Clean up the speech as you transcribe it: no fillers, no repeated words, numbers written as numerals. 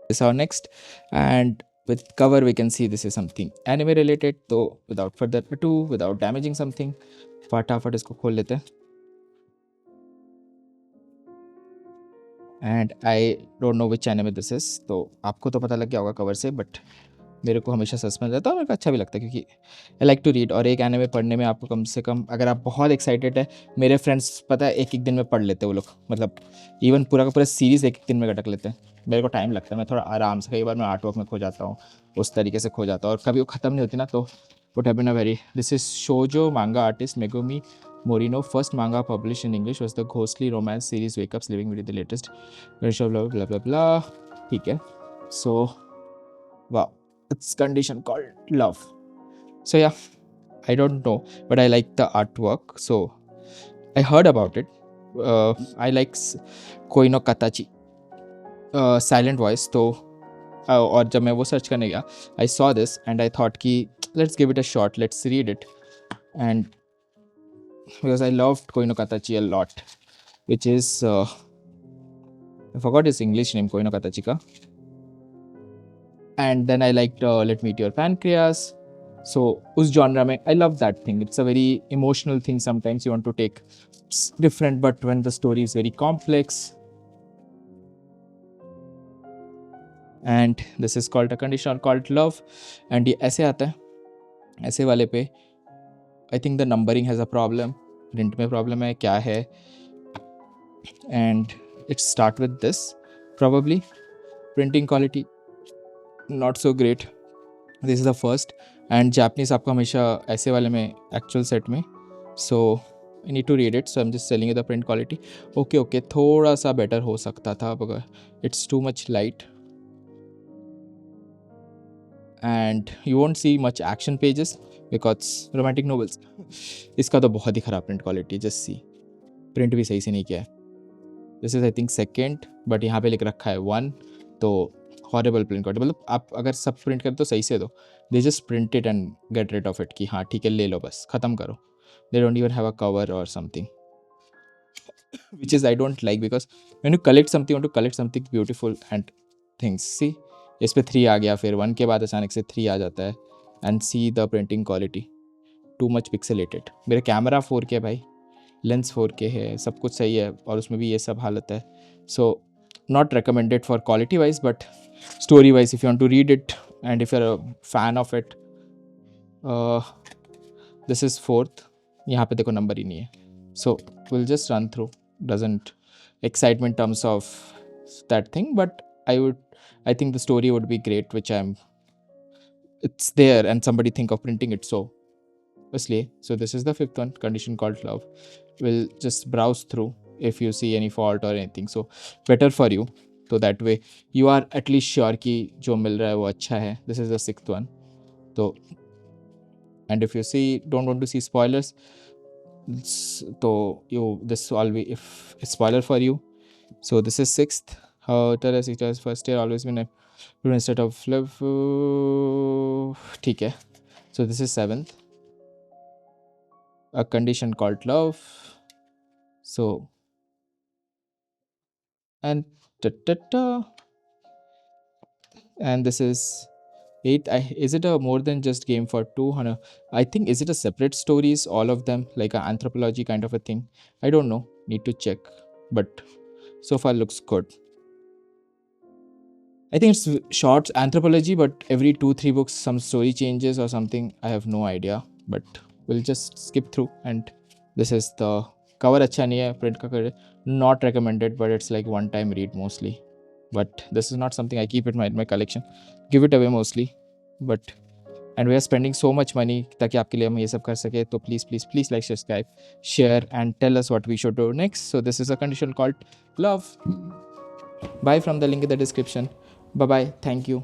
This is our next, and with cover we can see this is something anime related. So without further ado, without damaging something, फटाफट इसको खोल लेते हैं. And I don't know which anime this is. तो आपको तो पता लग गया होगा कवर से, बट मेरे को हमेशा सस्पेंस रहता है और मेरे को अच्छा भी लगता है क्योंकि आई लाइक टू रीड. और एक एनिमे पढ़ने में आपको कम से कम, अगर आप बहुत एक्साइटेड है, मेरे फ्रेंड्स पता है एक एक दिन में पढ़ लेते हैं वो लोग, मतलब इवन पूरा का पूरा सीरीज़ एक एक दिन में कटक लेते हैं. मेरे को टाइम लगता है, मैं थोड़ा आराम से, कई बार मैं आर्ट वर्क में खो जाता हूँ, उस तरीके से खो जाता हूँ, और कभी वो ख़त्म नहीं होती ना, तो would have been a very. This is shojo manga artist Megumi Morino. First manga published in English was the ghostly romance series Wake Up Living with the latest version of blah blah blah. ठीक है. So wow, it's condition called love. So yeah, I don't know, but I like the artwork. So I heard about it. I like Koi no Katachi, silent voice. तो और जब मैं वो search करने गया, I saw this and I thought कि let's give it a shot, let's read it. And because I loved Koi no Katachi a lot, which is I forgot his English name, Koi no Katachi ka. And then I liked Let Me Eat Your Pancreas. So us genre mein, I love that thing. It's a very emotional thing. Sometimes you want to take different, but when the story is very complex. And this is called a condition called love. And ये ऐसे आता है, ऐसे वाले पे I think the numbering has a problem. Print में problem है, क्या है? And it start with this, probably. Printing quality not so great. This is the first. And Japanese आपको हमेशा ऐसे वाले में actual set में. So I need to read it. So I'm just telling you the print quality. Okay, थोड़ा सा better हो सकता था, but it's too much light. And you won't see much action pages because romantic novels. इसका तो बहुत ही ख़राब print quality. Just see. Print भी सही से नहीं किया है. This is I think second, but यहाँ पे लिख रखा है 1. तो हॉरेबल प्रिंट कोड, मतलब आप अगर सब प्रिंट करें तो सही से दो. They just print it and get rid of it कि हाँ ठीक है ले लो, बस ख़त्म करो. They don't even have a cover or something, which is I don't like, because when you collect something, want to collect something beautiful and things. See इस पर 3 आ गया, फिर 1 के बाद अचानक से 3 आ जाता है. And see the printing quality too much pixelated. मेरा कैमरा 4K भाई, लेंस 4K है, सब कुछ सही है, और उसमें भी ये सब हालत है. सो not recommended for quality wise, but story wise, if you want to read it and if you're a fan of it, this is 4th. यहाँ पे देखो नंबर ही नहीं है. So we'll just run through. Doesn't excite me in terms of that thing, but I think the story would be great, which it's there and somebody think of printing it. So this is the 5th one, condition called love. We'll just browse through if you see any fault or anything, so better for you, so that way you are at least sure कि जो मिल रहा है वो अच्छा है. This is the 6th one. So and if you see, don't want to see spoilers, so this will be if it's spoiler for you. So this is 6th. Tell us it was first year always been a instead of love. ठीक है. So this is 7th, a condition called love. So and and this is 8th. Is it a more than just game for 200? I think, is it a separate stories, all of them, like an anthropology kind of a thing? I don't know, need to check, but so far looks good. I think it's short anthropology, but every 2-3 books some story changes or something. I have no idea, but we'll just skip through. And this is the cover. अच्छा नहीं है, print का cover not recommended, but it's like one time read mostly. But this is not something I keep in my collection, give it away mostly. But and we are spending so much money ताकि आपके लिए हम ये सब कर सके. तो please like, subscribe, share and tell us what we should do next. So this is a condition called love. Buy from the link in the description. Bye bye, thank you.